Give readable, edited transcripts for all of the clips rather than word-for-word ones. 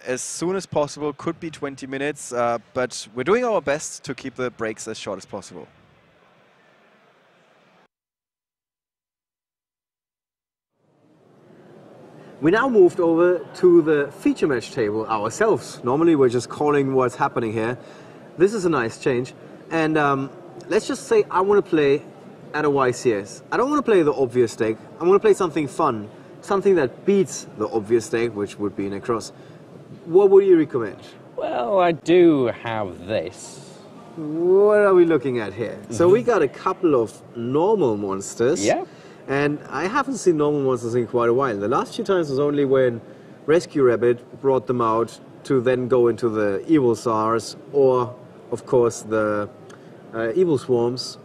as soon as possible. Could be 20 minutes, but we're doing our best to keep the breaks as short as possible. We now moved over to the feature match table ourselves. Normally we're just calling what's happening here. This is a nice change. And let's just say I want to play at a YCS. I don't want to play the obvious deck. I want to play something fun. Something that beats the obvious deck, which would be Necros. What would you recommend? Well, I do have this. What are we looking at here? So we got a couple of normal monsters. Yeah. And I haven't seen normal monsters in quite a while. The last few times was only when Rescue Rabbit brought them out to then go into the Evil SARs or, of course, the Evil Swarms.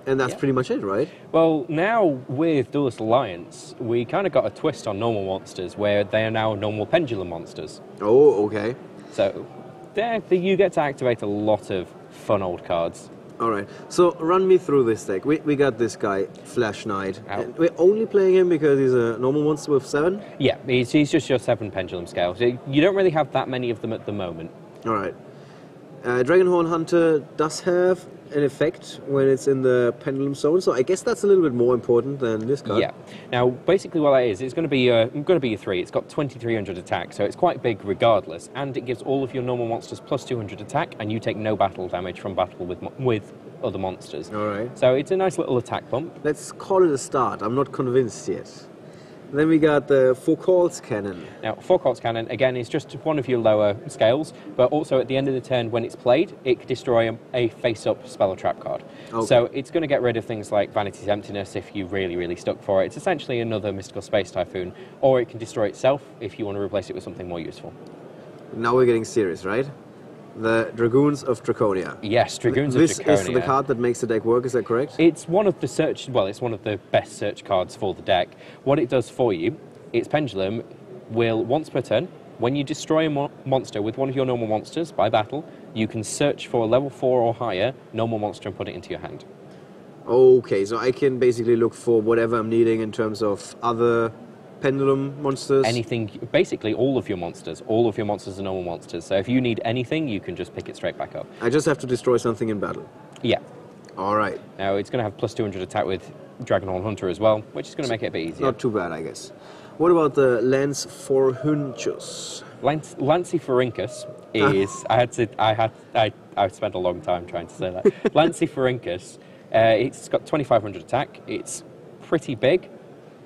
And that's pretty much it, right? Well, now with Duelist Alliance, we kind of got a twist on normal monsters where they are now Normal Pendulum monsters. Oh, okay. So there you get to activate a lot of fun old cards. All right, so run me through this deck. We got this guy, Flash Knight. We're only playing him because he's a normal monster with 7? Yeah, he's just your 7 pendulum scale. So you don't really have that many of them at the moment. All right. Dragonhorn Hunter does have an effect when it's in the pendulum zone, so I guess that's a little bit more important than this card. Yeah. Now, basically what that is, it's going to be a 3. It's got 2300 attack, so it's quite big regardless, and it gives all of your normal monsters plus 200 attack, and you take no battle damage from battle with other monsters. All right. So it's a nice little attack bump. Let's call it a start. I'm not convinced yet. Then we got the Foucault's Cannon. Now, Foucault's Cannon, again, is just one of your lower scales, but also at the end of the turn, when it's played, it can destroy a face-up spell or trap card. Okay. So it's going to get rid of things like Vanity's Emptiness if you really, really stuck for it. It's essentially another Mystical Space Typhoon, or it can destroy itself if you want to replace it with something more useful. Now we're getting serious, right? The Dragoons of Draconia. Yes, Dragoons of Draconia. This is the card that makes the deck work, is that correct? It's one of the it's one of the best search cards for the deck. What it does for you, its Pendulum will, once per turn, when you destroy a monster with one of your normal monsters by battle, you can search for a level 4 or higher normal monster and put it into your hand. Okay, so I can basically look for whatever I'm needing in terms of other pendulum monsters? Anything, basically all of your monsters. All of your monsters are normal monsters. So if you need anything, you can just pick it straight back up. I just have to destroy something in battle? Yeah. All right. Now, it's going to have plus 200 attack with Dragonhorn Hunter as well, which is going to make it a bit easier. Not too bad, I guess. What about the Lance Forhunchus? Lanciferincus is... I spent a long time trying to say that. Lanciferincus, it's got 2500 attack. It's pretty big.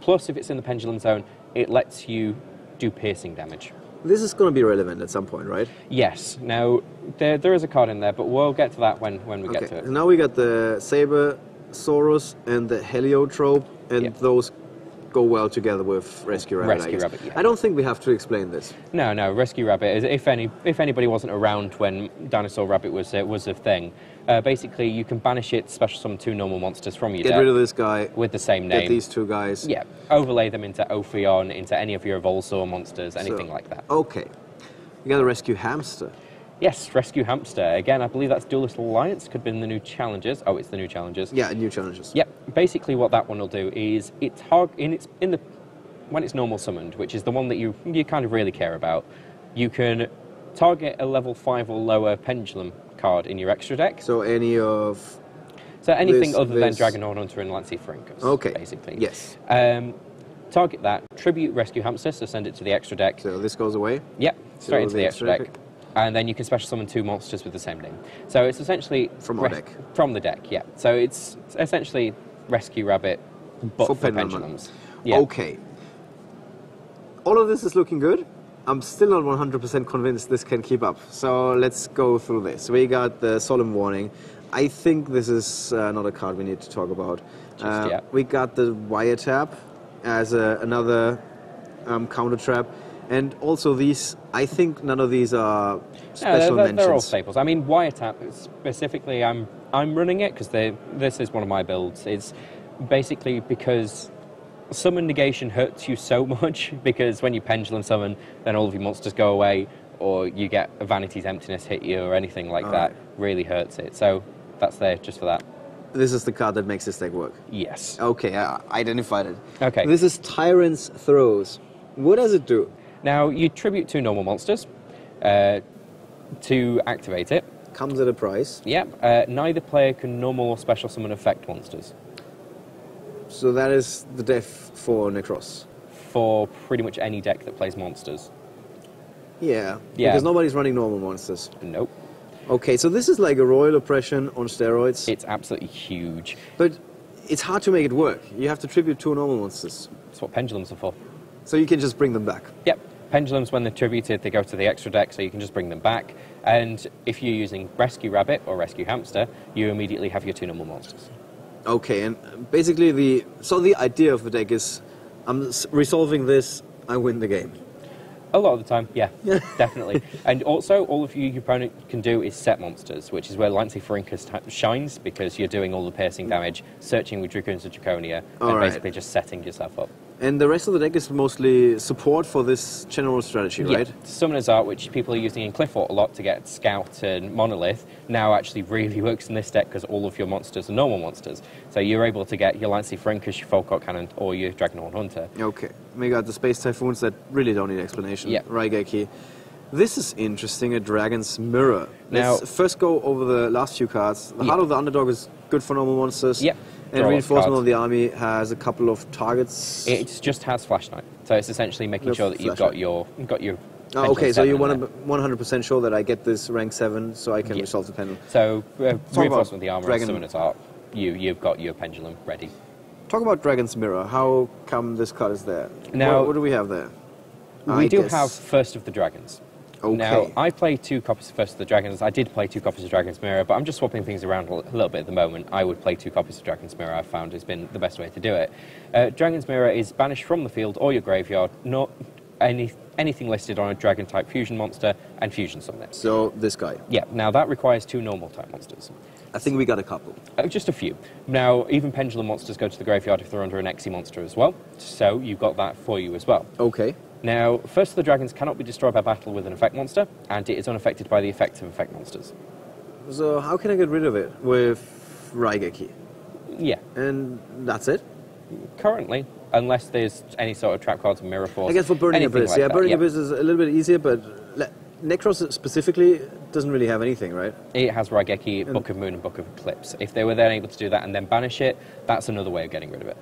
Plus, if it's in the pendulum zone, it lets you do piercing damage. This is going to be relevant at some point, right? Yes. Now, there is a card in there, but we'll get to that when we get to it. Now we got the Saber-Saurus and the Heliotrope, and those go well together with Rescue Rabbit. I don't think we have to explain this. No. Rescue Rabbit, if anybody wasn't around when Dinosaur Rabbit was a thing, basically you can banish it, special summon 2 normal monsters from your deck. Get rid of this guy. With the same name. Get these 2 guys. Yeah. Overlay them into Ophion, into any of your Evolsaur monsters, anything like that. Okay. You got a Rescue Hamster. Yes, Rescue Hamster. Again, I believe that's Duelist Alliance. Could be in the new challenges. Oh, it's the new challenges. Yeah, new challenges. Yep. Basically, what that one will do is when it's normal summoned, which is the one that you kind of really care about, you can target a level 5 or lower pendulum card in your extra deck. So anything other than Dragonhorn Hunter and Lanciferincus. Okay. Basically. Yes. Target that. Tribute Rescue Hamster. So send it to the extra deck. So this goes away. Yep. Straight into the extra deck. And then you can special summon 2 monsters with the same name. So it's essentially... From our deck. From the deck, yeah. So it's essentially Rescue Rabbit, but for pendulums. Yeah. Okay. All of this is looking good. I'm still not 100% convinced this can keep up. So let's go through this. We got the Solemn Warning. I think this is not a card we need to talk about. We got the Wiretap as another counter trap. And also these, I think none of these are special mentions. They're all staples. I mean, Wiretap, specifically, I'm running it because this is one of my builds. It's basically because summon negation hurts you so much, because when you pendulum summon, then all of your monsters go away, or you get a Vanity's Emptiness hit you, or anything like that. Really hurts it. So that's there just for that. This is the card that makes this deck work? Yes. Okay, I identified it. Okay. This is Tyrant's Throes. What does it do? Now, you tribute 2 normal monsters. To activate it, Comes at a price. neither player can normal or special summon effect monsters So that is the death for Necros. for pretty much any deck that plays monsters. Yeah. Yeah. Because nobody's running normal monsters. Nope. Okay, so this is like a royal oppression on steroids. It's absolutely huge. But it's hard to make it work. You have to tribute 2 normal monsters. That's what pendulums are for. So you can just bring them back. Yep. Pendulums, when they're tributed, they go to the extra deck, so you can just bring them back. And if you're using Rescue Rabbit or Rescue Hamster, you immediately have your 2 normal monsters. Okay, and basically the idea of the deck is, I'm resolving this, I win the game. A lot of the time, yeah, definitely. And also, all of your opponent can do is set monsters, which is where Lanciferinkus shines, because you're doing all the piercing damage, searching with Dragoons of Draconia, and basically just setting yourself up. And the rest of the deck is mostly support for this general strategy, right? Yeah. Summoner's Art, which people are using in Cliffort a lot to get Scout and Monolith, now actually really works in this deck because all of your monsters are normal monsters. So you're able to get your Lanciferinkus, your Folkart Cannon, or your Dragonhorn Hunter. Okay. We got the Space Typhoons that really don't need explanation. Yeah. Raigeki. This is interesting, a Dragon's Mirror. Now, Let's first go over the last few cards. The Heart of the Underdog is good for normal monsters. Yep. And Reinforcement of the Army has a couple of targets. It just has Flashlight. So it's essentially making sure that you've got your Oh, okay, so you're 100% sure that I get this rank 7 so I can resolve the pendulum. So, Reinforcement of the Armor and Dragon. Summoner's Art, you've got your pendulum ready. Talk about Dragon's Mirror. How come this card is there? Now, what do we have there? We do have First of the Dragons. Okay. Now, I play 2 copies of First of the Dragons. I did play 2 copies of Dragon's Mirror, but I'm just swapping things around a little bit at the moment. I would play 2 copies of Dragon's Mirror. I've found has been the best way to do it. Dragon's Mirror is banished from the field or your graveyard, not anything listed on a Dragon-type fusion monster, and fusion summon it. So, this guy. Yeah, now that requires 2 normal-type monsters. I think we got a couple. Just a few. Now, even Pendulum monsters go to the graveyard if they're under an Exi monster as well, so you've got that for you as well. Okay. Now, First of the Dragons cannot be destroyed by battle with an effect monster, and it is unaffected by the effects of effect monsters. So, how can I get rid of it? With Raigeki. Yeah. And that's it? Currently, unless there's any sort of trap cards, Mirror Force. I guess for Burning Abyss. Like Burning Abyss is a little bit easier, but Necros specifically doesn't really have anything, right? It has Raigeki, Book of Moon, and Book of Eclipse. If they were then able to do that and then banish it, that's another way of getting rid of it.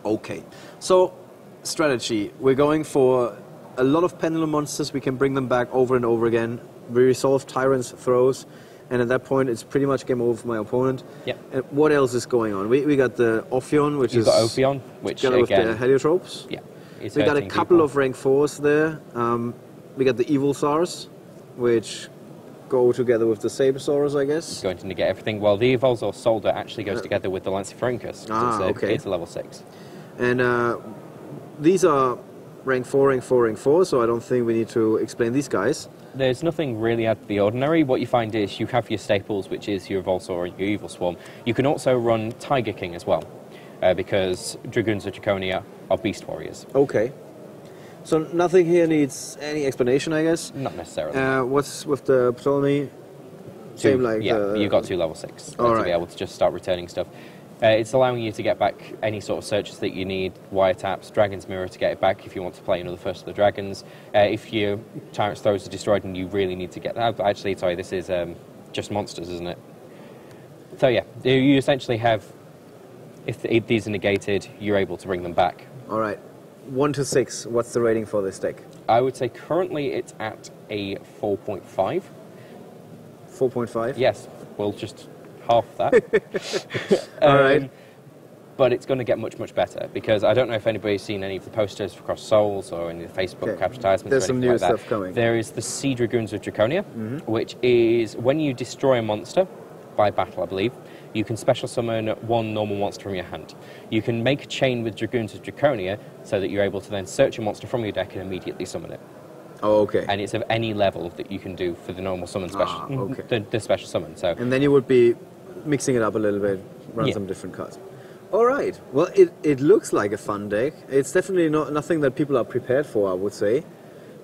Okay. So, strategy. We're going for a lot of pendulum monsters. We can bring them back over and over again. We resolve Tyrant's throws, and at that point, it's pretty much game over for my opponent. Yep. And what else is going on? We got the Ophion, which You've got Ophion, which together again, with the Heliotropes. Yeah. We got a couple of rank 4s there. We got the Evil Sars, which go together with the Sabersaurus, I guess. It's going to negate everything. Well, the Evolzor Soldier actually goes together with the Lanciferinkus. Okay. It's a level 6. And these are rank 4, rank 4, rank 4, so I don't think we need to explain these guys. There's nothing really out of the ordinary. What you find is you have your staples, which is your Volsor and your Evil Swarm. You can also run Tiger King as well, because Dragoons of Draconia are Beast Warriors. Okay. So nothing here needs any explanation, I guess? Not necessarily. What's with the Ptolemy? Same like you've got 2 level 6 to right. be able to just start returning stuff. It's allowing you to get back any sort of searches that you need, wiretaps, Dragon's Mirror to get it back if you want to play another First of the Dragons. If your Tyrant's Throws are destroyed and you really need to get that... Actually, sorry, this is just monsters, isn't it? So yeah, you essentially have... If these are negated, you're able to bring them back. All right. 1 to 6, what's the rating for this deck? I would say currently it's at a 4.5. 4.5? Yes, well, just half that. All right. But it's going to get much, much better, because I don't know if anybody's seen any of the posters for Cross Souls or any of the Facebook advertisements. There's or some anything new like that. stuff coming. There is the Sea Dragoons of Draconia, which is when you destroy a monster by battle, I believe, you can special summon 1 normal monster from your hand. You can make a chain with Dragoons of Draconia so that you're able to then search a monster from your deck and immediately summon it. Oh, okay. And it's of any level that you can do for the normal summon special, okay. the special summon. So. And then you would be mixing it up a little bit, run some different cards. All right. Well, it looks like a fun deck. It's definitely nothing that people are prepared for, I would say,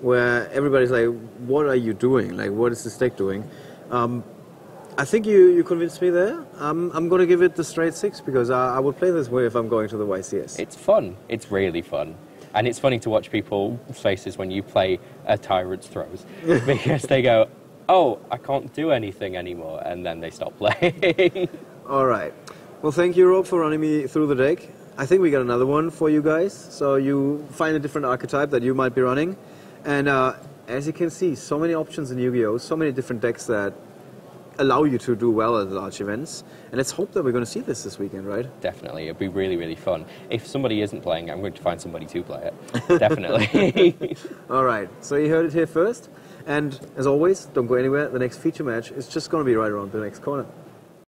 where everybody's like, what are you doing? Like, what is this deck doing? I think you convinced me there. I'm going to give it the straight 6 because I would play this way if I'm going to the YCS. It's fun. It's really fun. And it's funny to watch people's faces when you play a Tyrant's Throws, because they go, oh, I can't do anything anymore, and then they stop playing. All right. Well, thank you, Rob, for running me through the deck. I think we got another one for you guys. So you find a different archetype that you might be running. And as you can see, so many options in Yu-Gi-Oh! So many different decks that allow you to do well at large events. And let's hope that we're going to see this weekend, right? Definitely. It'll be really, really fun. If somebody isn't playing, I'm going to find somebody to play it. Definitely. All right. So you heard it here first. And as always, don't go anywhere. The next feature match is just going to be right around the next corner.